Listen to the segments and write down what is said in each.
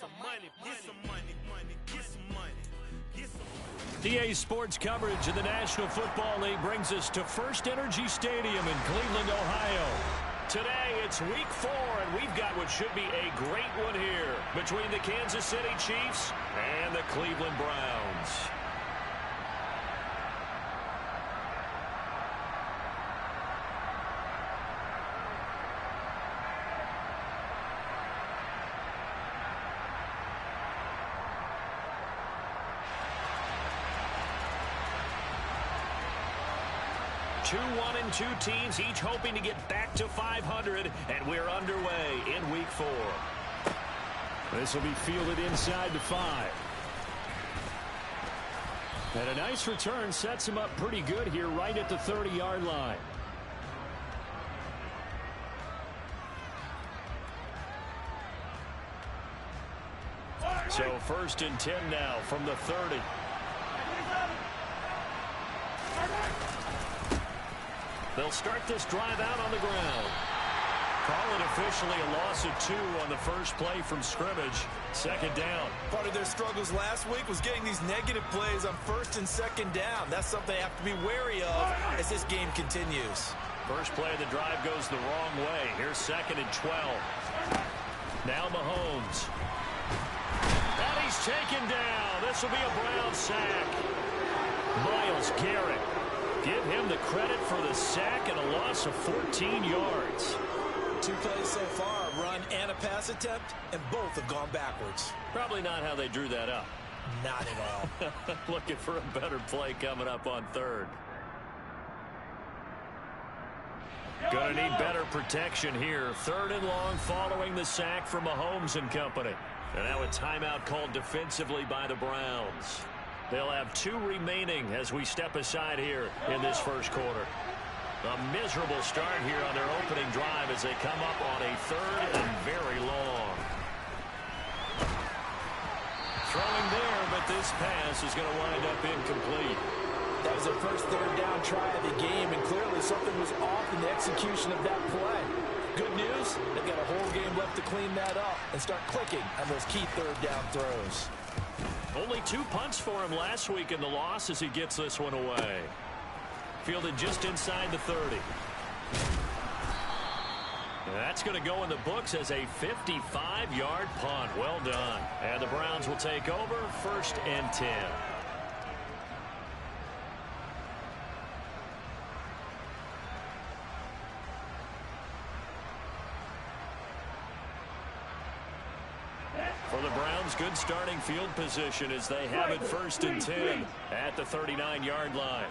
some money, get some money, get some money, get some money. EA Sports coverage of the National Football League brings us to First Energy Stadium in Cleveland, Ohio. Today, it's Week 4, and we've got what should be a great one here between the Kansas City Chiefs and the Cleveland Browns. Two 1-2 teams, each hoping to get back to 500, and we're underway in Week 4. This will be fielded inside the 5. And a nice return sets him up pretty good here right at the 30-yard line. So 1st and 10 now from the 30. They'll start this drive out on the ground. Call it officially a loss of 2 on the first play from scrimmage. 2nd down. Part of their struggles last week was getting these negative plays on 1st and 2nd down. That's something they have to be wary of as this game continues. First play of the drive goes the wrong way. Here's 2nd and 12. Now Mahomes. And he's taken down. This will be a Brown sack. Myles Garrett. Give him the credit for the sack and a loss of 14 yards. 2 plays so far, a run and a pass attempt, and both have gone backwards. Probably not how they drew that up. Not at all. Looking for a better play coming up on 3rd. Gonna need better protection here. 3rd and long following the sack from Mahomes and company. And now a timeout called defensively by the Browns. They'll have 2 remaining as we step aside here in this first quarter. A miserable start here on their opening drive as they come up on a 3rd and very long. Throwing there, but this pass is going to wind up incomplete. That was their first 3rd down try of the game, and clearly something was off in the execution of that play. Good news, they've got a whole game left to clean that up and start clicking on those key 3rd down throws. Only 2 punts for him last week in the loss as he gets this one away. Fielded just inside the 30. And that's going to go in the books as a 55-yard punt. Well done. And the Browns will take over 1st and 10. For the Browns, good starting field position as they have it 1st and 10 at the 39-yard line.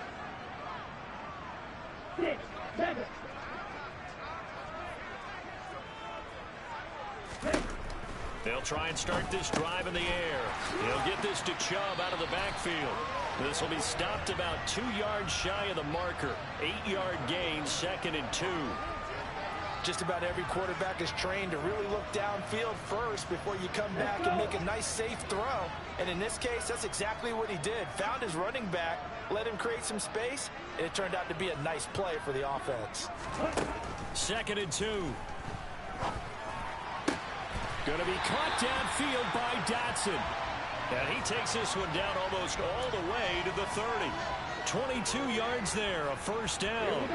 They'll try and start this drive in the air. He'll get this to Chubb out of the backfield. This will be stopped about 2 yards shy of the marker. 8-yard gain, 2nd and 2. Just about every quarterback is trained to really look downfield first before you come back and make a nice, safe throw. And in this case, that's exactly what he did. Found his running back, let him create some space, and it turned out to be a nice play for the offense. 2nd and 2. Going to be caught downfield by Dotson. And he takes this one down almost all the way to the 30. 22 yards there, a 1st down.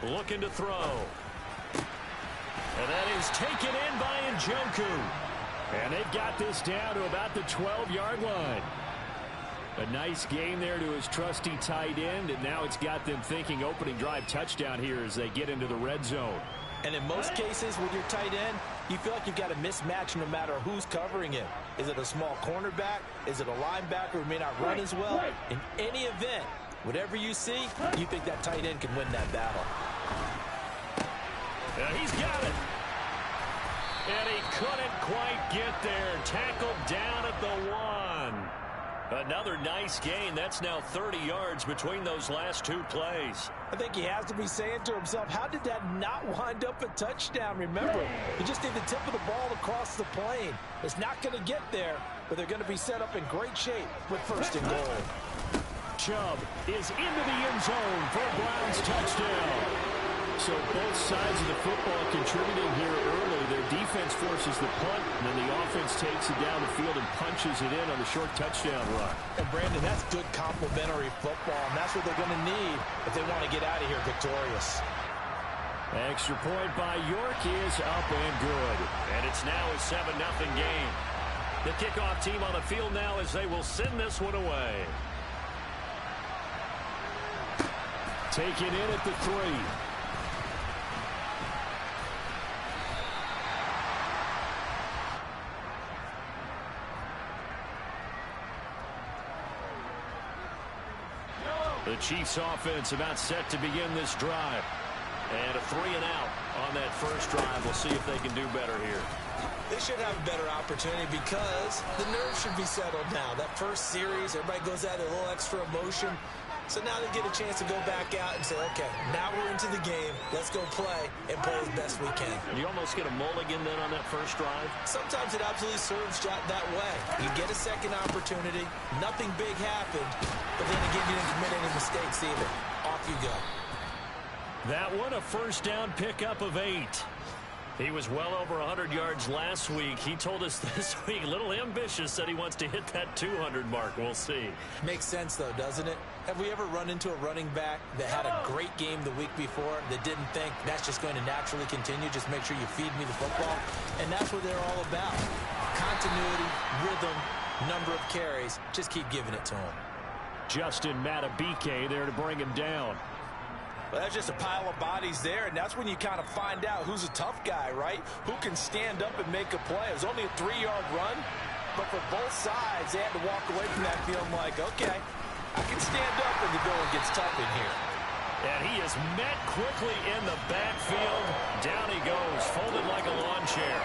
Looking to throw. And that is taken in by Njoku. And they've got this down to about the 12-yard line. A nice game there to his trusty tight end, and now it's got them thinking opening drive touchdown here as they get into the red zone. And in most cases with your tight end, you feel like you've got a mismatch no matter who's covering him. Is it a small cornerback? Is it a linebacker who may not run as well? In any event, whatever you see, you think that tight end can win that battle. And he's got it. And he couldn't quite get there. Tackled down at the 1. Another nice gain. That's now 30 yards between those last two plays. I think he has to be saying to himself, how did that not wind up a touchdown? Remember, you just need the tip of the ball across the plane. It's not going to get there, but they're going to be set up in great shape with first and goal. Chubb is into the end zone for a Browns touchdown. So both sides of the football contributing here early. Their defense forces the punt, and then the offense takes it down the field and punches it in on the short touchdown run. And Brandon, that's good complementary football, and that's what they're going to need if they want to get out of here victorious. Extra point by York is up and good. And it's now a 7-0 game. The kickoff team on the field now as they will send this one away. Taken in at the 3. The Chiefs offense about set to begin this drive. And a 3-and-out on that first drive. We'll see if they can do better here. They should have a better opportunity because the nerves should be settled now. That first series, everybody goes out a little extra emotion. So now they get a chance to go back out and say, okay, now we're into the game. Let's go play and play as best we can. You almost get a mulligan then on that first drive? Sometimes it absolutely serves that way. You get a second opportunity. Nothing big happened. But then again, you didn't commit any mistakes either. Off you go. That one a first down pickup of 8. He was well over 100 yards last week. He told us this week, a little ambitious, said he wants to hit that 200 mark. We'll see. Makes sense, though, doesn't it? Have we ever run into a running back that had a great game the week before that didn't think that's just going to naturally continue? Just make sure you feed me the football. And that's what they're all about. Continuity, rhythm, number of carries. Just keep giving it to him. Justin Matabike there to bring him down. Well, that's just a pile of bodies there, and that's when you kind of find out who's a tough guy, right? Who can stand up and make a play. It was only a 3-yard run, but for both sides, they had to walk away from that feeling like, okay, I can stand up when the going gets tough in here. And he is met quickly in the backfield. Down he goes, folded like a lawn chair.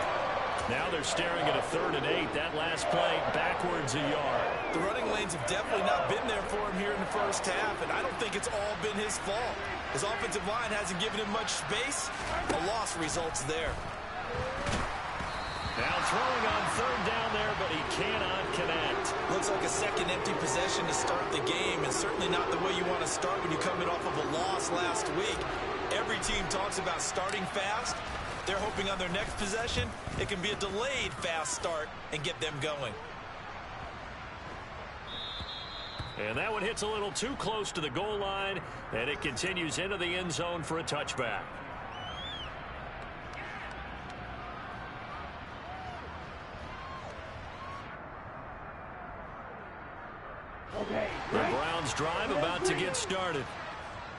Now they're staring at a 3rd and 8. That last play, backwards a yard. The running lanes have definitely not been there for him here in the first half, and I don't think it's all been his fault. His offensive line hasn't given him much space. A loss results there. Now throwing on 3rd down there, but he cannot connect. Looks like a second empty possession to start the game, and certainly not the way you want to start when you're coming off of a loss last week. Every team talks about starting fast. They're hoping on their next possession, it can be a delayed fast start and get them going. And that one hits a little too close to the goal line, and it continues into the end zone for a touchback. The Browns drive about to get started.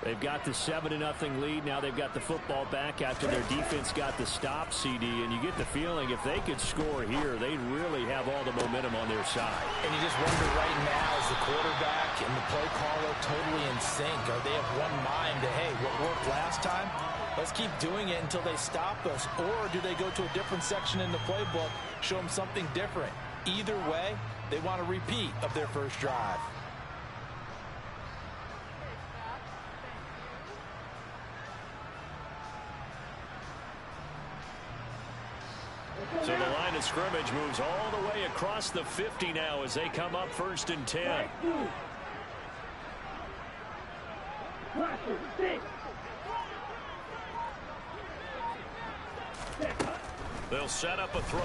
They've got the 7-0 lead. Now they've got the football back after their defense got the stop, CD. And you get the feeling if they could score here, they'd really have all the momentum on their side. And you just wonder right now, is the quarterback and the play caller totally in sync? Are they of one mind that, hey, what worked last time, let's keep doing it until they stop us? Or do they go to a different section in the playbook, show them something different? Either way, they want a repeat of their first drive. So the line of scrimmage moves all the way across the 50 now as they come up 1st and 10. They'll set up a throw.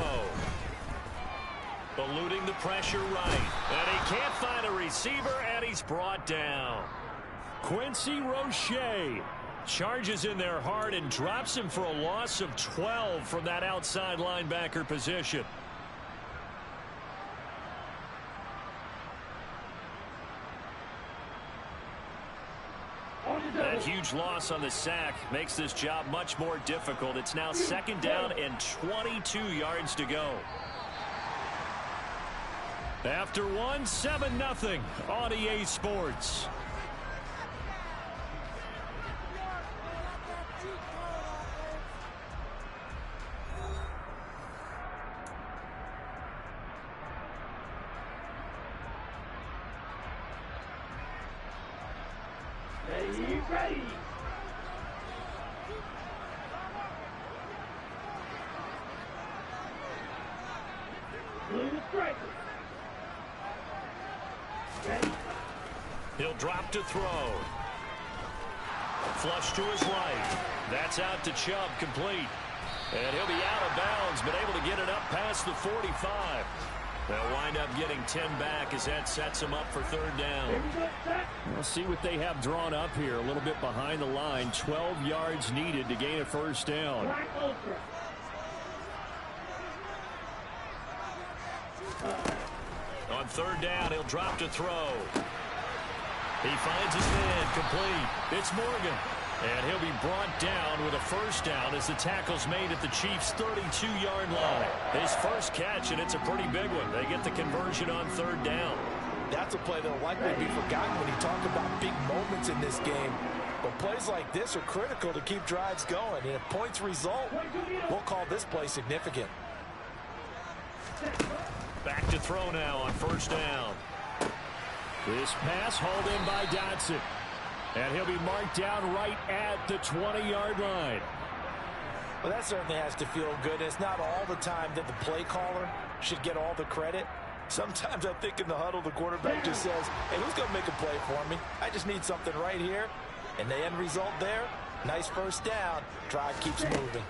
Eluding the pressure right. And he can't find a receiver, and he's brought down. Quincy Roche charges in there hard and drops him for a loss of 12 from that outside linebacker position. That huge loss on the sack makes this job much more difficult. It's now 2nd down and 22 yards to go. After one, 7-0 on EA Sports. Ready. Blue striker. Ready. He'll drop to throw. Flush to his right. That's out to Chubb, complete. And he'll be out of bounds, but able to get it up past the 45. They'll wind up getting 10 back as that sets them up for third down. We'll see what they have drawn up here. A little bit behind the line. 12 yards needed to gain a first down. On third down, he'll drop to throw. He finds his man, complete. It's Morgan. And he'll be brought down with a first down as the tackle's made at the Chiefs' 32-yard line. His first catch, and it's a pretty big one. They get the conversion on third down. That's a play that'll likely be forgotten when you talk about big moments in this game. But plays like this are critical to keep drives going. And if points result, we'll call this play significant. Back to throw now on first down. This pass hauled in by Dotson. And he'll be marked down right at the 20-yard line. Well, that certainly has to feel good. It's not all the time that the play caller should get all the credit. Sometimes I think in the huddle, the quarterback just says, hey, who's going to make a play for me? I just need something right here. And the end result there, nice first down. Drive keeps moving.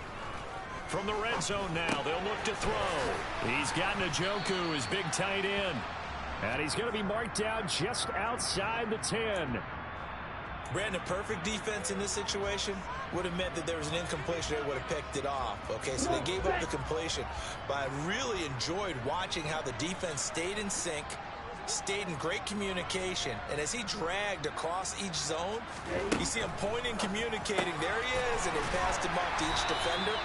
From the red zone now, they'll look to throw. He's got Njoku, his big tight end. And he's going to be marked down just outside the 10. Brandon, perfect defense in this situation would have meant that there was an incompletion. They would have picked it off. Okay, so they gave up the completion. But I really enjoyed watching how the defense stayed in sync, stayed in great communication. And as he dragged across each zone, you see him pointing, communicating. There he is, and they passed him up to each defender.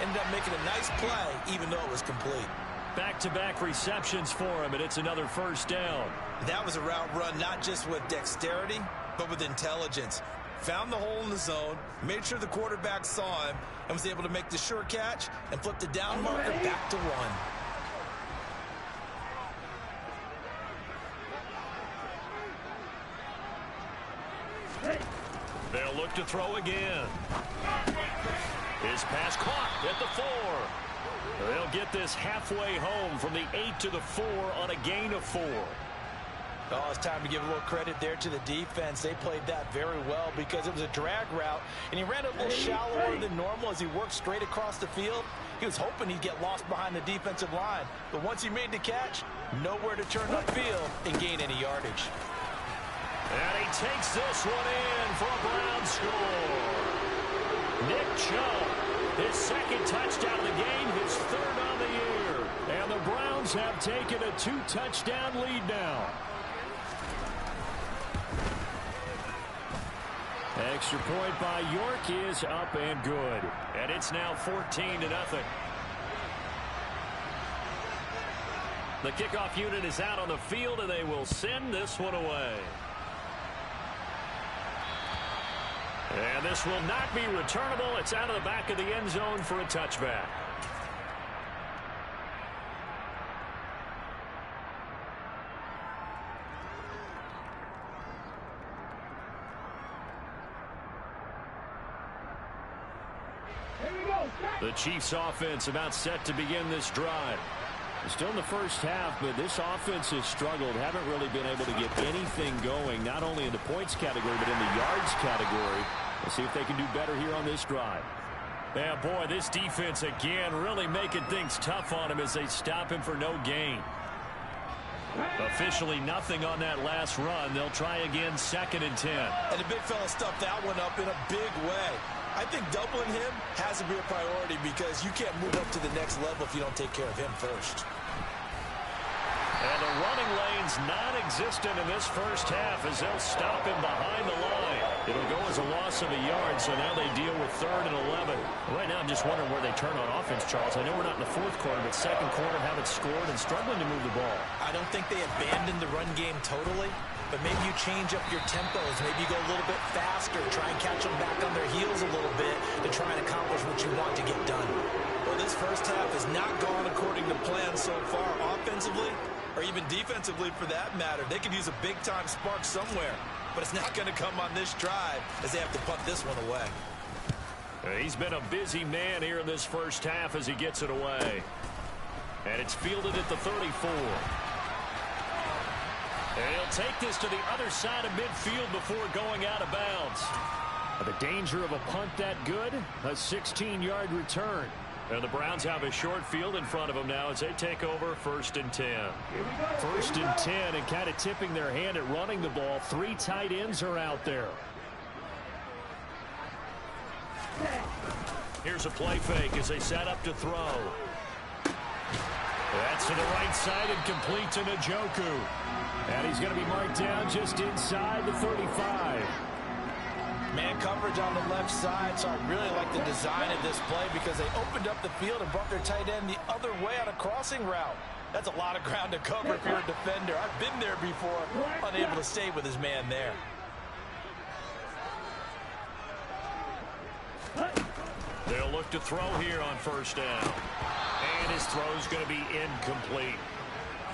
Ended up making a nice play, even though it was complete. Back-to-back receptions for him, and it's another first down. That was a route run not just with dexterity, but with intelligence. Found the hole in the zone, made sure the quarterback saw him, and was able to make the sure catch and flip the down marker back to one. They'll look to throw again. His pass caught at the 4. They'll get this halfway home from the 8 to the 4 on a gain of 4. Oh, it's time to give a little credit there to the defense. They played that very well because it was a drag route, and he ran a little shallower than normal as he worked straight across the field. He was hoping he'd get lost behind the defensive line, but once he made the catch, nowhere to turn upfield and gain any yardage. And he takes this one in for a Browns score. Nick Chubb, his second touchdown of the game, his third on the year. And the Browns have taken a 2-touchdown lead now. Extra point by York is up and good. And it's now 14-0. The kickoff unit is out on the field, and they will send this one away. And this will not be returnable. It's out of the back of the end zone for a touchback. The Chiefs offense about set to begin this drive. Still in the first half, but this offense has struggled. Haven't really been able to get anything going, not only in the points category, but in the yards category. We'll see if they can do better here on this drive. Yeah, boy, this defense again really making things tough on him as they stop him for no gain. Officially nothing on that last run. They'll try again, 2nd and 10. And the big fella stuffed that one up in a big way. I think doubling him has to be a priority because you can't move up to the next level if you don't take care of him first. And the running lane's non-existent in this first half as they'll stop him behind the line. It'll go as a loss of a yard, so now they deal with 3rd and 11. Right now I'm just wondering where they turn on offense, Charles. I know we're not in the 4th quarter, but 2nd quarter haven't scored and struggling to move the ball. I don't think they abandoned the run game totally, but maybe you change up your tempos. Maybe you go a little bit faster, try and catch them back on their heels a little bit to try and accomplish what you want to get done. Well, this first half has not gone according to plan so far offensively or even defensively for that matter. They could use a big-time spark somewhere. but it's not going to come on this drive as they have to punt this one away. He's been a busy man here in this first half as he gets it away. And it's fielded at the 34. And he'll take this to the other side of midfield before going out of bounds. The danger of a punt that good, a 16-yard return. And the Browns have a short field in front of them now as they take over 1st and 10. First and 10, and kind of tipping their hand at running the ball. 3 tight ends are out there. Here's a play fake as they set up to throw. That's to the right side and complete to Njoku. And he's going to be marked down just inside the 35. Man coverage on the left side, so I really like the design of this play because they opened up the field and brought their tight end the other way on a crossing route. That's a lot of ground to cover if you're a defender. I've been there before, unable to stay with his man there. They'll look to throw here on 1st down. And his throw's going to be incomplete.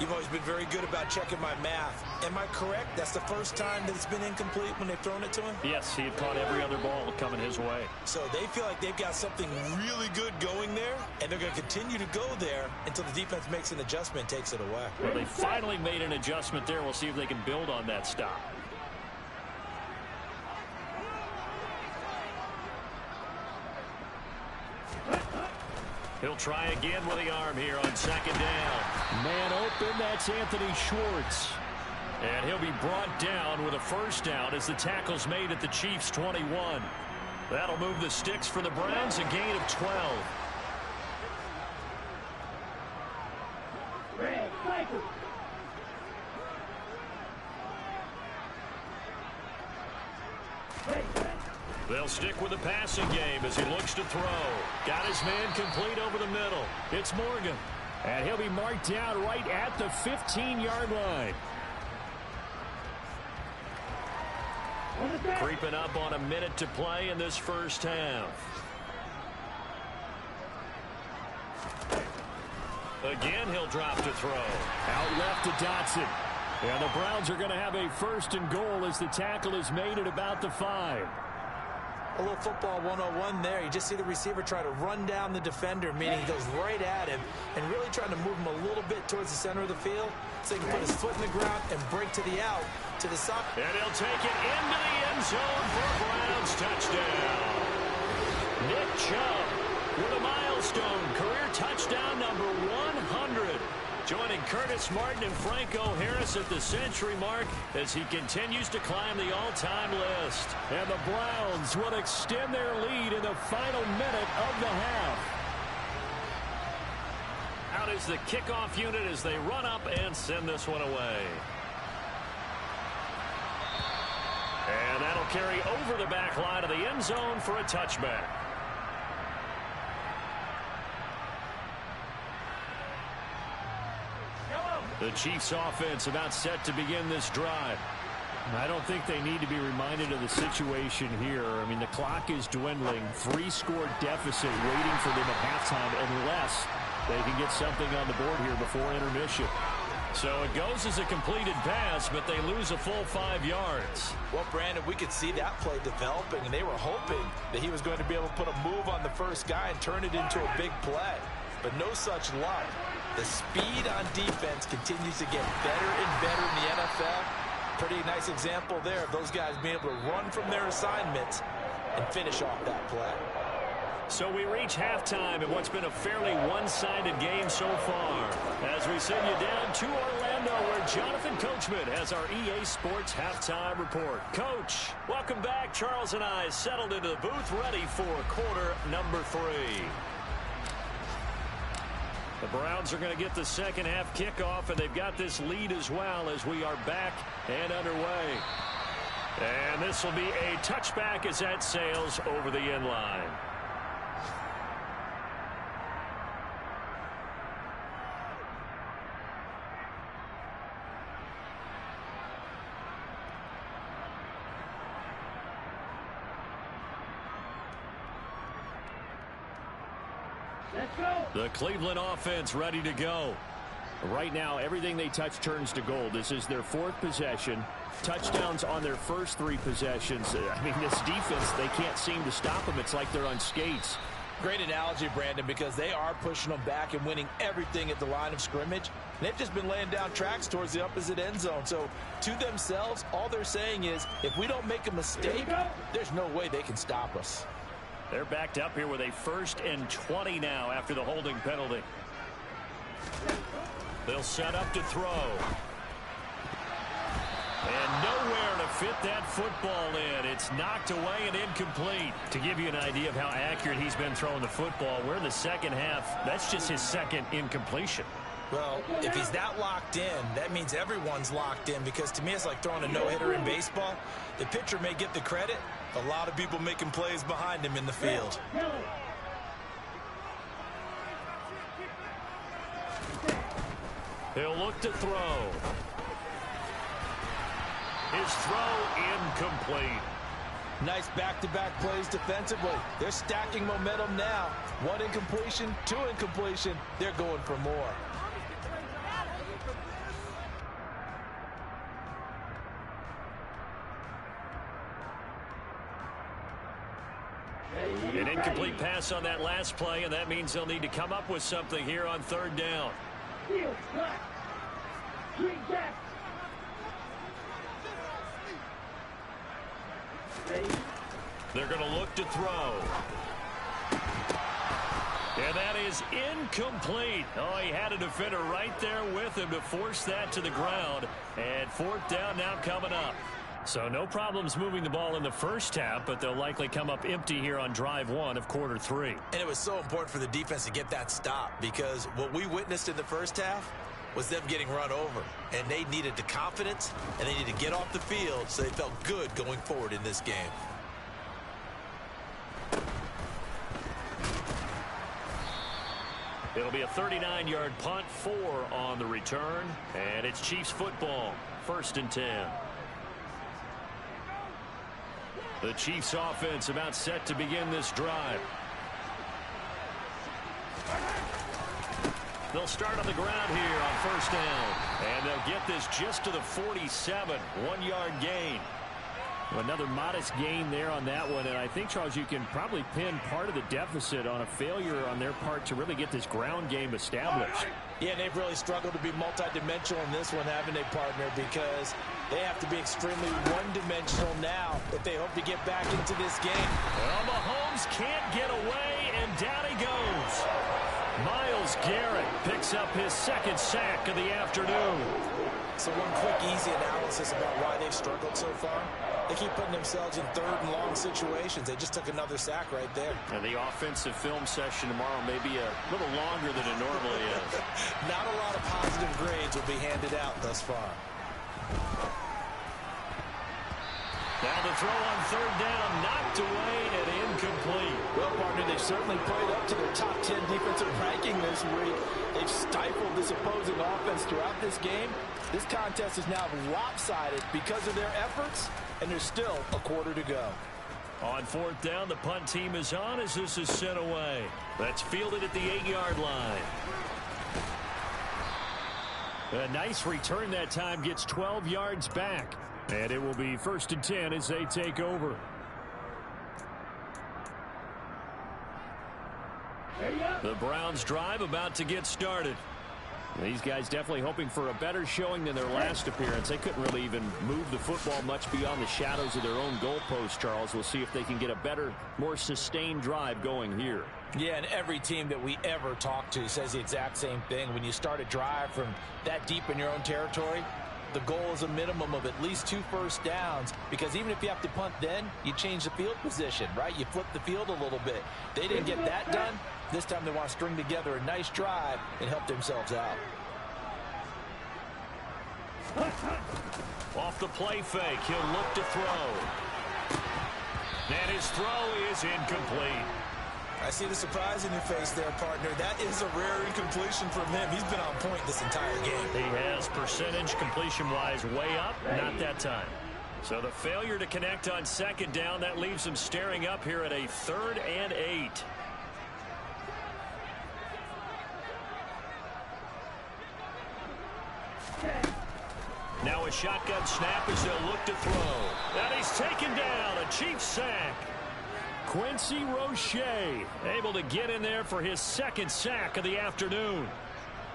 You've always been very good about checking my math. Am I correct? That's the first time that it's been incomplete when they've thrown it to him? Yes, he had caught every other ball coming his way. So they feel like they've got something really good going there, and they're going to continue to go there until the defense makes an adjustment and takes it away. Well, they finally made an adjustment there. We'll see if they can build on that stop. He'll try again with the arm here on 2nd down. Man open, that's Anthony Schwartz. And he'll be brought down with a 1st down as the tackle's made at the Chiefs' 21. That'll move the sticks for the Browns, a gain of 12. Red, cycle. They'll stick with the passing game as he looks to throw. Got his man complete over the middle. It's Morgan. And he'll be marked down right at the 15-yard line. Creeping up on a minute to play in this first half. Again, he'll drop to throw. Out left to Dotson. And the Browns are going to have a 1st and goal as the tackle is made at about the 5. A little football 101 there. You just see the receiver try to run down the defender, meaning he goes right at him and really trying to move him a little bit towards the center of the field so he can put his foot in the ground and break to the out, to the side. And he'll take it into the end zone for a Browns touchdown. Nick Chubb with a milestone career touchdown number 100. Joining Curtis Martin and Franco Harris at the century mark as he continues to climb the all-time list. And the Browns will extend their lead in the final minute of the half. Out is the kickoff unit as they run up and send this one away. And that'll carry over the back line of the end zone for a touchback. The Chiefs offense about set to begin this drive. I don't think they need to be reminded of the situation here. I mean, the clock is dwindling. 3-score deficit waiting for them at halftime unless they can get something on the board here before intermission. So it goes as a completed pass, but they lose a full 5 yards. Well, Brandon, we could see that play developing, and they were hoping that he was going to be able to put a move on the first guy and turn it into a big play. But no such luck. The speed on defense continues to get better and better in the NFL. Pretty nice example there of those guys being able to run from their assignments and finish off that play. So we reach halftime in what's been a fairly one-sided game so far. As we send you down to Orlando, where Jonathan Coachman has our EA Sports halftime report. Coach, welcome back. Charles and I settled into the booth, ready for quarter number 3. The Browns are going to get the second half kickoff, and they've got this lead as well as we are back and underway. And this will be a touchback as that sails over the end line. Let's go. The Cleveland offense ready to go. Right now, everything they touch turns to gold. This is their 4th possession. Touchdowns on their first 3 possessions. I mean, this defense, they can't seem to stop them. It's like they're on skates. Great analogy, Brandon, because they are pushing them back and winning everything at the line of scrimmage. They've just been laying down tracks towards the opposite end zone. So to themselves, all they're saying is, if we don't make a mistake, there's no way they can stop us. They're backed up here with a 1st and 20 now after the holding penalty. They'll set up to throw. And nowhere to fit that football in. It's knocked away and incomplete. To give you an idea of how accurate he's been throwing the football, we're in the second half. That's just his 2nd incompletion. Well, if he's that locked in, that means everyone's locked in, because to me it's like throwing a no-hitter in baseball. The pitcher may get the credit. A lot of people making plays behind him in the field. He'll look to throw. His throw incomplete. Nice back-to-back plays defensively. They're stacking momentum now. 1 incompletion, 2 incompletion. They're going for more. An incomplete pass on that last play, and that means they'll need to come up with something here on 3rd down. Field, black. Green back. They're going to look to throw. And that is incomplete. Oh, he had a defender right there with him to force that to the ground. And 4th down now coming up. So no problems moving the ball in the first half, but they'll likely come up empty here on drive 1 of quarter 3. And it was so important for the defense to get that stop, because what we witnessed in the first half was them getting run over. And they needed the confidence, and they needed to get off the field so they felt good going forward in this game. It'll be a 39-yard punt, 4 on the return, and it's Chiefs football, 1st and 10. The Chiefs offense about set to begin this drive. They'll start on the ground here on 1st down, and they'll get this just to the 47, 1-yard gain. Another modest gain there on that one, and I think, Charles, you can probably pin part of the deficit on a failure on their part to really get this ground game established. Yeah, and they've really struggled to be multidimensional in this one, haven't they, partner? Because they have to be extremely one-dimensional now if they hope to get back into this game. Well, Mahomes can't get away, and down he goes. Myles Garrett picks up his 2nd sack of the afternoon. So one quick, easy analysis about why they've struggled so far. They keep putting themselves in 3rd and long situations. They just took another sack right there. And the offensive film session tomorrow may be a little longer than it normally is. Not a lot of positive grades will be handed out thus far. Now the throw on 3rd down, knocked away and incomplete. Well, partner, they've certainly played up to their top 10 defensive ranking this week. They've stifled this opposing offense throughout this game. This contest is now lopsided because of their efforts, and there's still a quarter to go. On 4th down, the punt team is on as this is sent away. That's fielded at the 8-yard line. A nice return that time, gets 12 yards back. And it will be 1st and 10 as they take over. The Browns drive about to get started. These guys definitely hoping for a better showing than their last appearance. They couldn't really even move the football much beyond the shadows of their own goalpost, Charles. We'll see if they can get a better, more sustained drive going here. Yeah, and every team that we ever talk to says the exact same thing. When you start a drive from that deep in your own territory, the goal is a minimum of at least 2 first downs, because even if you have to punt then, you change the field position, right? You flip the field a little bit. They didn't get that done. This time they want to string together a nice drive and help themselves out. Off the play fake, he'll look to throw. And his throw is incomplete. I see the surprise in your face there, partner. That is a rare incompletion from him. He's been on point this entire game. He has percentage completion-wise way up, not that time. So the failure to connect on 2nd down, that leaves him staring up here at a 3rd and 8. Now a shotgun snap as they'll look to throw. And he's taken down. A Chiefs sack. Quincy Roche able to get in there for his second sack of the afternoon.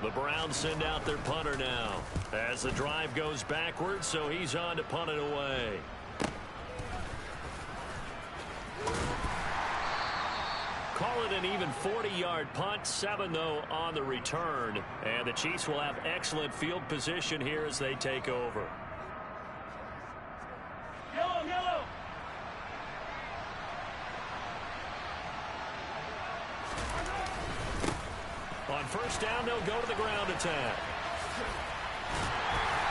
The Browns send out their punter now as the drive goes backwards, so he's on to punt it away. Call it an even 40-yard punt, 7 though on the return. And the Chiefs will have excellent field position here as they take over. Yellow, yellow. On first down, they'll go to the ground attack.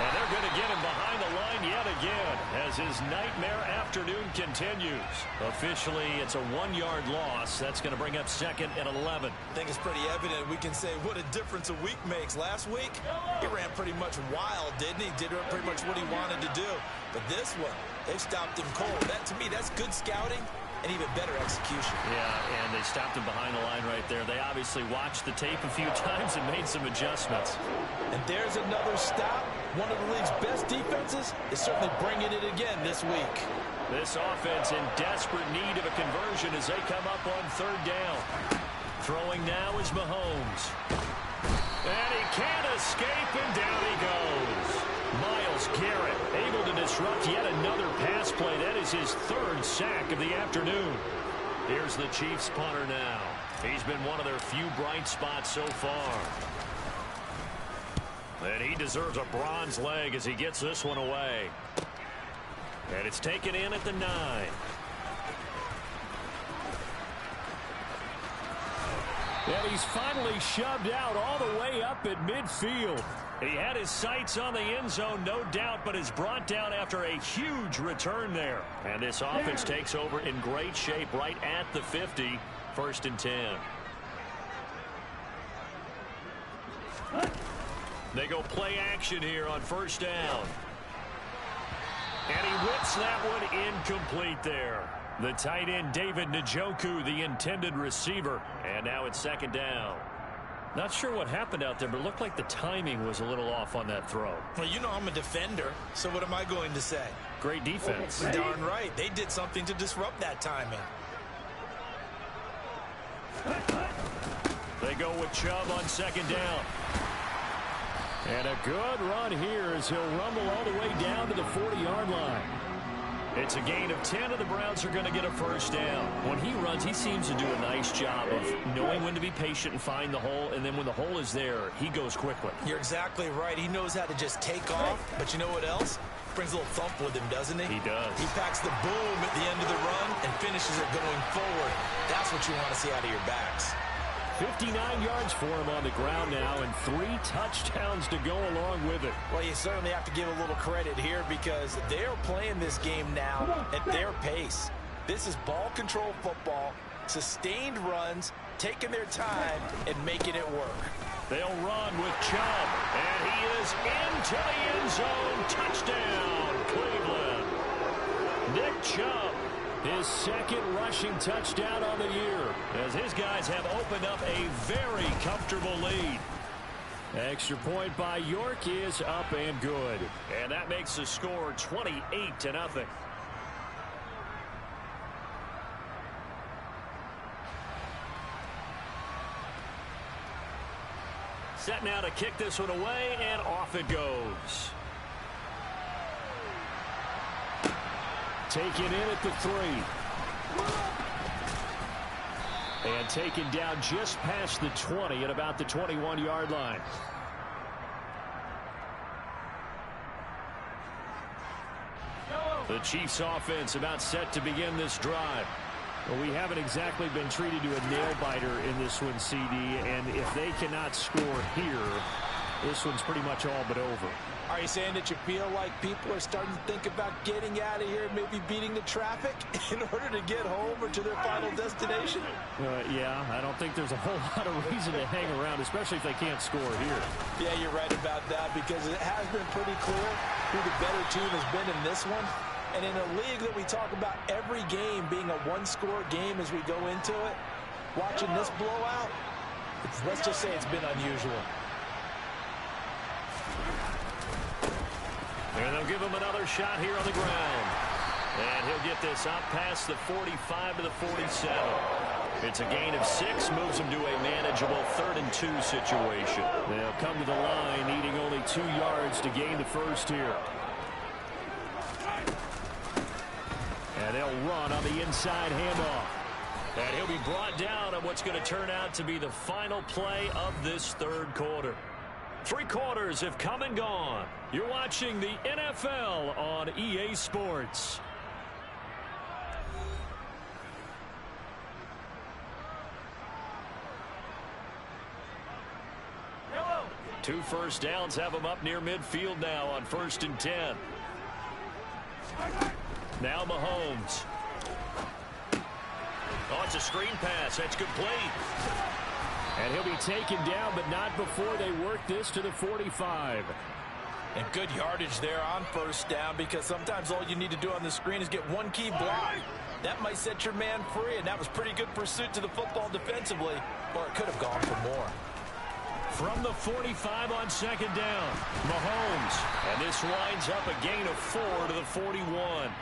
And they're going to get him behind the line yet again as his nightmare afternoon continues. Officially, it's a 1-yard loss. That's going to bring up 2nd and 11. I think it's pretty evident we can say what a difference a week makes. Last week, he ran pretty much wild, didn't he? Did pretty much what he wanted to do. But this one, they stopped him cold. That, to me, that's good scouting and even better execution. Yeah, and they stopped him behind the line right there. They obviously watched the tape a few times and made some adjustments. And there's another stop. One of the league's best defenses is certainly bringing it again this week. This offense in desperate need of a conversion as they come up on 3rd down. Throwing now is Mahomes. And he can't escape, and down he goes. Myles Garrett able to disrupt yet another pass play. That is his 3rd sack of the afternoon. Here's the Chiefs punter now. He's been one of their few bright spots so far. And he deserves a bronze leg as he gets this one away. And it's taken in at the 9. And he's finally shoved out all the way up at midfield. He had his sights on the end zone, no doubt, but is brought down after a huge return there. And this offense takes over in great shape right at the 50, 1st and 10. They go play action here on 1st down. And he whips that one incomplete there. The tight end, David Njoku, the intended receiver. And now it's 2nd down. Not sure what happened out there, but it looked like the timing was a little off on that throw. Well, you know I'm a defender, so what am I going to say? Great defense. Darn right. They did something to disrupt that timing. They go with Chubb on 2nd down. And a good run here as he'll rumble all the way down to the 40-yard line. It's a gain of 10, and the Browns are going to get a 1st down. When he runs, he seems to do a nice job of knowing when to be patient and find the hole, and then when the hole is there, he goes quickly. You're exactly right. He knows how to just take off, but you know what else? Brings a little thump with him, doesn't he? He does. He packs the boom at the end of the run and finishes it going forward. That's what you want to see out of your backs. 59 yards for him on the ground now and 3 touchdowns to go along with it. Well, you certainly have to give a little credit here because they're playing this game now at their pace. This is ball control football, sustained runs, taking their time and making it work. They'll run with Chubb, and he is into the end zone. Touchdown, Cleveland. Nick Chubb. His 2nd rushing touchdown on the year as his guys have opened up a very comfortable lead. Extra point by York is up and good. And that makes the score 28-0. Set now to kick this one away, and off it goes. Taken in at the 3. And taken down just past the 20 at about the 21-yard line. The Chiefs offense about set to begin this drive. Well, we haven't exactly been treated to a nail-biter in this one, CD, and if they cannot score here, this one's pretty much all but over. Are you saying that you feel like people are starting to think about getting out of here, maybe beating the traffic in order to get home or to their final destination? Yeah, I don't think there's a whole lot of reason to hang around, especially if they can't score here. Yeah, you're right about that because it has been pretty clear who the better team has been in this one. And in a league that we talk about every game being a one-score game as we go into it, watching this blowout, let's just say it's been unusual. And they'll give him another shot here on the ground. And he'll get this up past the 45 to the 47. It's a gain of 6, moves him to a manageable 3rd and 2 situation. They'll come to the line, needing only 2 yards to gain the first here. And they'll run on the inside handoff. And he'll be brought down on what's going to turn out to be the final play of this 3rd quarter. 3 quarters have come and gone. You're watching the NFL on EA Sports. Two first downs have them up near midfield now on 1st and 10. Now Mahomes. Oh, it's a screen pass. That's complete. And he'll be taken down, but not before they work this to the 45. And good yardage there on 1st down, because sometimes all you need to do on the screen is get one key block. That might set your man free, and that was pretty good pursuit to the football defensively, or it could have gone for more. From the 45 on 2nd down, Mahomes. And this winds up a gain of 4 to the 41.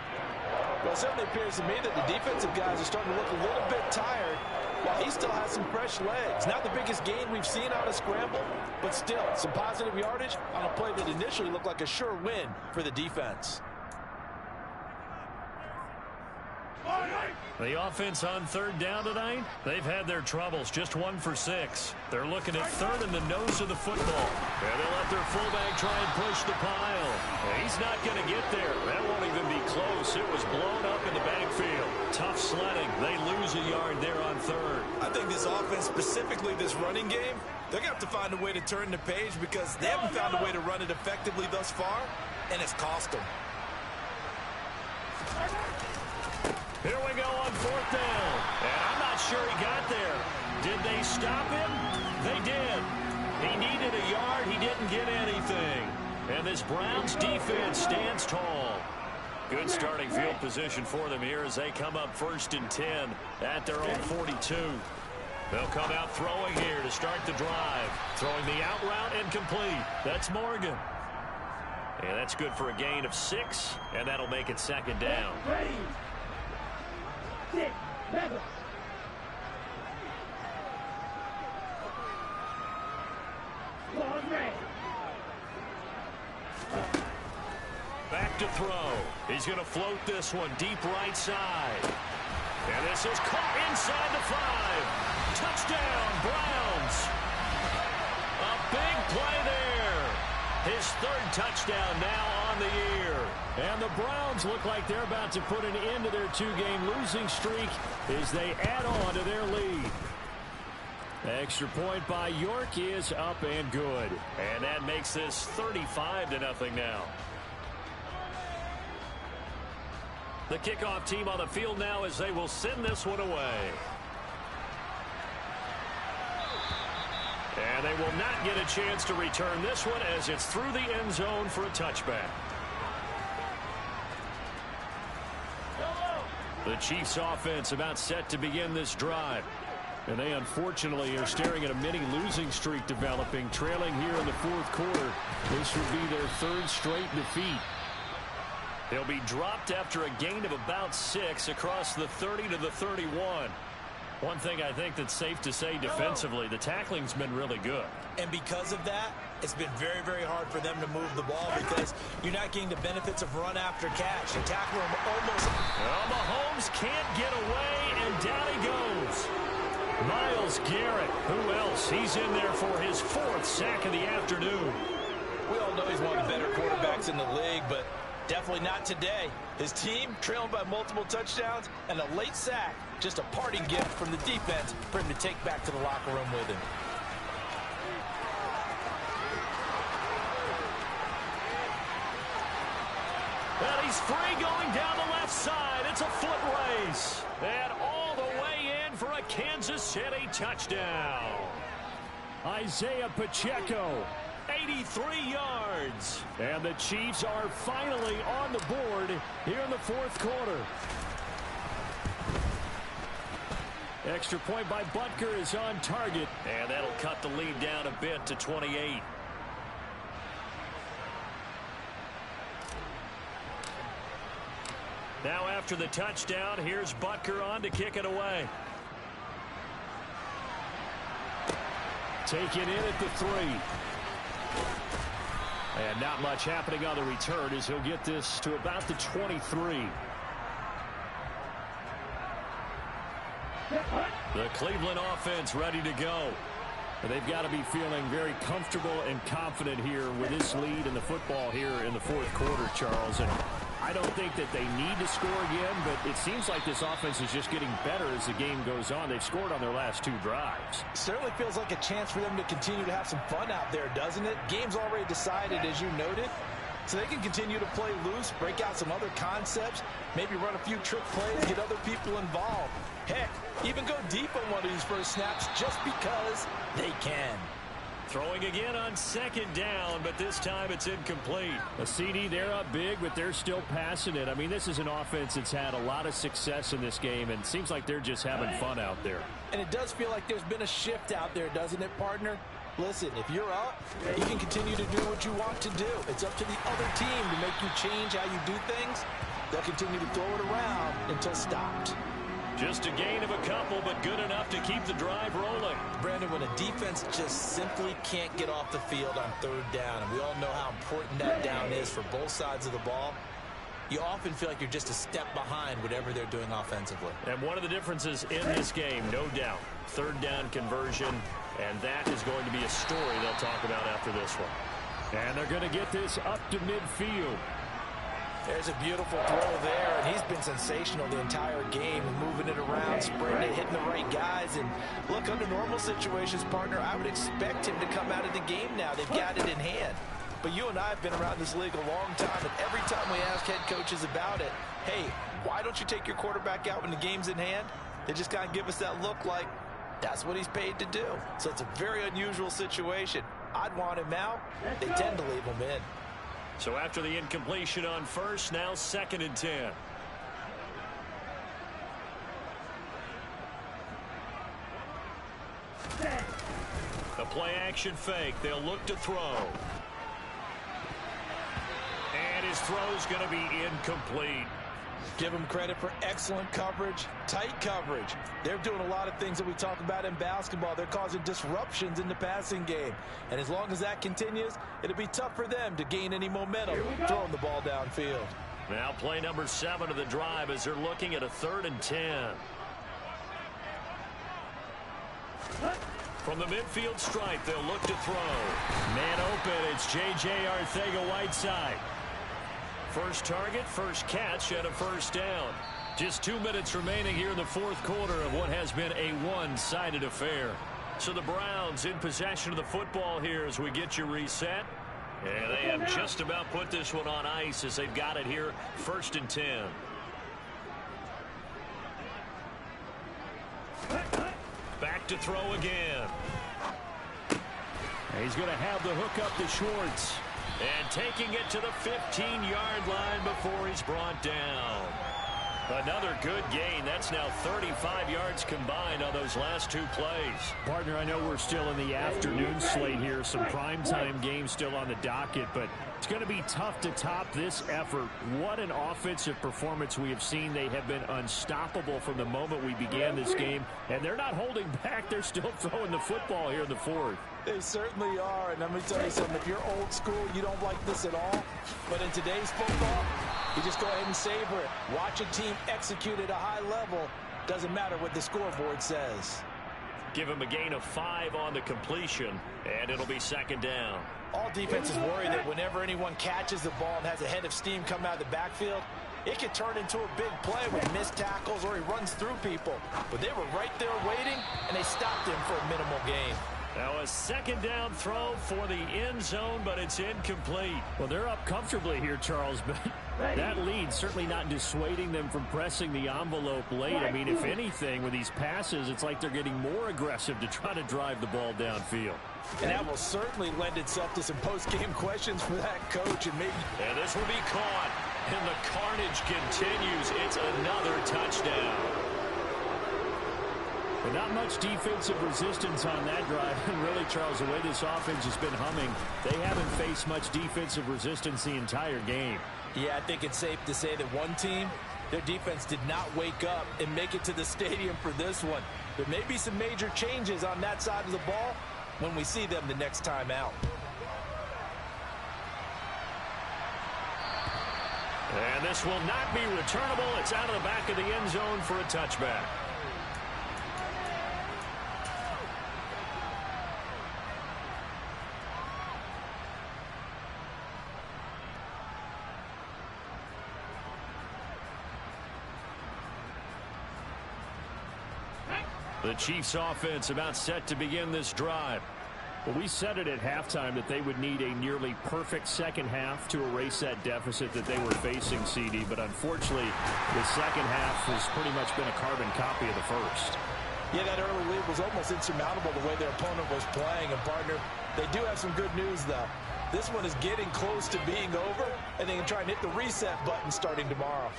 Well, it certainly appears to me that the defensive guys are starting to look a little bit tired, while he still has some fresh legs. Not the biggest gain we've seen out of scramble, but still some positive yardage on a play that initially looked like a sure win for the defense. The offense on 3rd down tonight, they've had their troubles, just 1 for 6. They're looking at 3rd in the nose of the football. And they'll let their fullback try and push the pile. And he's not going to get there. That won't even be close. It was blown up in the backfield. Tough sledding. They lose a yard there on 3rd. I think this offense, specifically this running game, they're going to have to find a way to turn the page, because they haven't found a way to run it effectively thus far, and it's cost them. Here we go on 4th down. And I'm not sure he got there. Did they stop him? They did. He needed a yard. He didn't get anything. And this Browns defense stands tall. Good starting field position for them here as they come up 1st and 10 at their own 42. They'll come out throwing here to start the drive. Throwing the out route incomplete. That's Morgan. And that's good for a gain of 6, and that'll make it 2nd down. 6, 7. Back to throw. He's going to float this one deep right side. And this is caught inside the 5. Touchdown, Browns. A big play there. His 3rd touchdown now on the year. And the Browns look like they're about to put an end to their 2-game losing streak as they add on to their lead. Extra point by York is up and good. And that makes this 35-0 now. The kickoff team on the field now as they will send this one away. And they will not get a chance to return this one as it's through the end zone for a touchback. The Chiefs offense about set to begin this drive. And they unfortunately are staring at a mini losing streak developing, trailing here in the 4th quarter. This would be their 3rd straight defeat. They'll be dropped after a gain of about 6 across the 30 to the 31. One thing I think that's safe to say defensively, the tackling's been really good. And because of that, it's been very, very hard for them to move the ball, because you're not getting the benefits of run after catch. You tackle them almost. Well, Mahomes can't get away, and down he goes. Myles Garrett, who else? He's in there for his 4th sack of the afternoon. We all know he's one of the better quarterbacks in the league, but definitely not today. His team trailing by multiple touchdowns, and a late sack, just a parting gift from the defense for him to take back to the locker room with him. Well, he's free going down the left side. It's a foot race. And all the way in for a Kansas City touchdown. Isaiah Pacheco. 83 yards. And the Chiefs are finally on the board here in the 4th quarter. Extra point by Butker is on target. And that'll cut the lead down a bit to 28. Now after the touchdown, here's Butker on to kick it away. Take it in at the 3. And not much happening on the return as he'll get this to about the 23. The Cleveland offense ready to go. They've got to be feeling very comfortable and confident here with this lead in the football here in the fourth quarter, Charles. And I don't think that they need to score again, but it seems like this offense is just getting better as the game goes on. They've scored on their last 2 drives. Certainly feels like a chance for them to continue to have some fun out there, doesn't it? Game's already decided, as you noted. So they can continue to play loose, break out some other concepts, maybe run a few trick plays, get other people involved. Heck, even go deep on one of these first snaps just because they can. Throwing again on second down, but this time it's incomplete. A CD, they're up big, but they're still passing it. I mean, this is an offense that's had a lot of success in this game, and it seems like they're just having fun out there. And it does feel like there's been a shift out there, doesn't it, partner? Listen, if you're up, you can continue to do what you want to do. It's up to the other team to make you change how you do things. They'll continue to throw it around until stopped. Just a gain of a couple, but good enough to keep the drive rolling. Brandon, when a defense just simply can't get off the field on third down, and we all know how important that down is for both sides of the ball, you often feel like you're just a step behind whatever they're doing offensively. And one of the differences in this game, no doubt, third down conversion, and that is going to be a story they'll talk about after this one. And they're going to get this up to midfield. There's a beautiful throw there, and he's been sensational the entire game, moving it around, spreading it, hitting the right guys. And look, under normal situations, partner, I would expect him to come out of the game now. They've got it in hand. But you and I have been around this league a long time, and every time we ask head coaches about it, hey, why don't you take your quarterback out when the game's in hand? They just kind of give us that look like that's what he's paid to do. So it's a very unusual situation. I'd want him out. They tend to leave him in. So after the incompletion on first, now 2nd and 10. A play action fake. They'll look to throw. And his throw's going to be incomplete. Give them credit for excellent coverage, tight coverage. They're doing a lot of things that we talk about in basketball. They're causing disruptions in the passing game. And as long as that continues, it'll be tough for them to gain any momentum throwing the ball downfield. Now play number 7 of the drive as they're looking at a 3rd and 10. From the midfield stripe, they'll look to throw. Man open, it's J.J. Arcega-Whiteside. First target, first catch, and a first down. Just 2 minutes remaining here in the fourth quarter of what has been a one-sided affair. So the Browns in possession of the football here as we get you reset. And they have just about put this one on ice as they've got it here, 1st and 10. Back to throw again. He's going to have the hook up to Schwartz. And taking it to the 15-yard line before he's brought down. Another good gain. That's now 35 yards combined on those last 2 plays. Partner, I know we're still in the afternoon slate here. Some primetime games still on the docket, but it's going to be tough to top this effort. What an offensive performance we have seen. They have been unstoppable from the moment we began this game, and they're not holding back. They're still throwing the football here in the fourth. They certainly are, and let me tell you something. If you're old school, you don't like this at all. But in today's football, you just go ahead and savor it. Watch a team execute at a high level. Doesn't matter what the scoreboard says. Give him a gain of 5 on the completion, and it'll be 2nd down. All defenses worry that whenever anyone catches the ball and has a head of steam coming out of the backfield, it could turn into a big play with missed tackles or he runs through people. But they were right there waiting, and they stopped him for a minimal gain. Now a 2nd down throw for the end zone, but it's incomplete. Well, they're up comfortably here, Charles, but that lead certainly not dissuading them from pressing the envelope late. I mean, if anything, with these passes, it's like they're getting more aggressive to try to drive the ball downfield. And that will certainly lend itself to some post-game questions for that coach. And this will be caught, and the carnage continues. It's another touchdown. But not much defensive resistance on that drive. And really, Charles, the way this offense has been humming, they haven't faced much defensive resistance the entire game. Yeah, I think it's safe to say that one team Their defense did not wake up and make it to the stadium for this one. There may be some major changes on that side of the ball when we see them the next time out. And this will not be returnable. It's out of the back of the end zone for a touchback. The Chiefs offense about set to begin this drive. Well, we said it at halftime that they would need a nearly perfect second half to erase that deficit that they were facing, CD. But unfortunately, the second half has pretty much been a carbon copy of the first. Yeah, that early lead was almost insurmountable the way their opponent was playing. And, partner, they do have some good news, though. This one is getting close to being over, and they can try and hit the reset button starting tomorrow.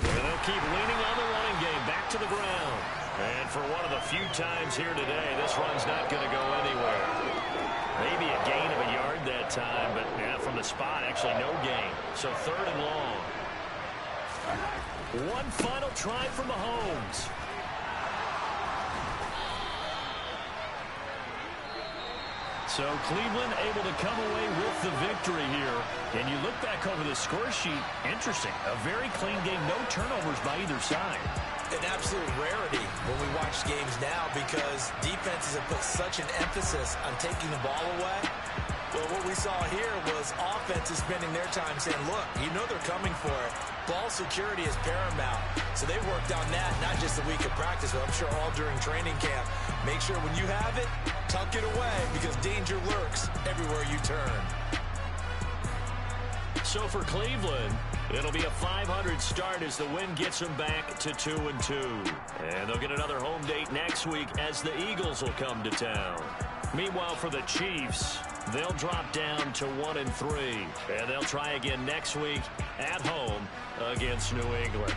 And they'll keep leaning on the running game back to the ground. And for one of the few times here today, this run's not going to go anywhere. Maybe a gain of a yard that time, but yeah, from the spot, actually no gain. So 3rd and long. One final try from Mahomes. So Cleveland able to come away with the victory here. And you look back over the score sheet, interesting. A very clean game, no turnovers by either side. An absolute rarity when we watch games now because defenses have put such an emphasis on taking the ball away. Well, what we saw here was offenses spending their time saying, look, you know they're coming for it. Ball security is paramount. So they worked on that not just a week of practice, but I'm sure all during training camp. Make sure when you have it, tuck it away because danger lurks everywhere you turn. So for Cleveland, it'll be a 500 start as the win gets them back to 2-2. And they'll get another home date next week as the Eagles will come to town. Meanwhile, for the Chiefs, they'll drop down to 1-3. And they'll try again next week at home against New England.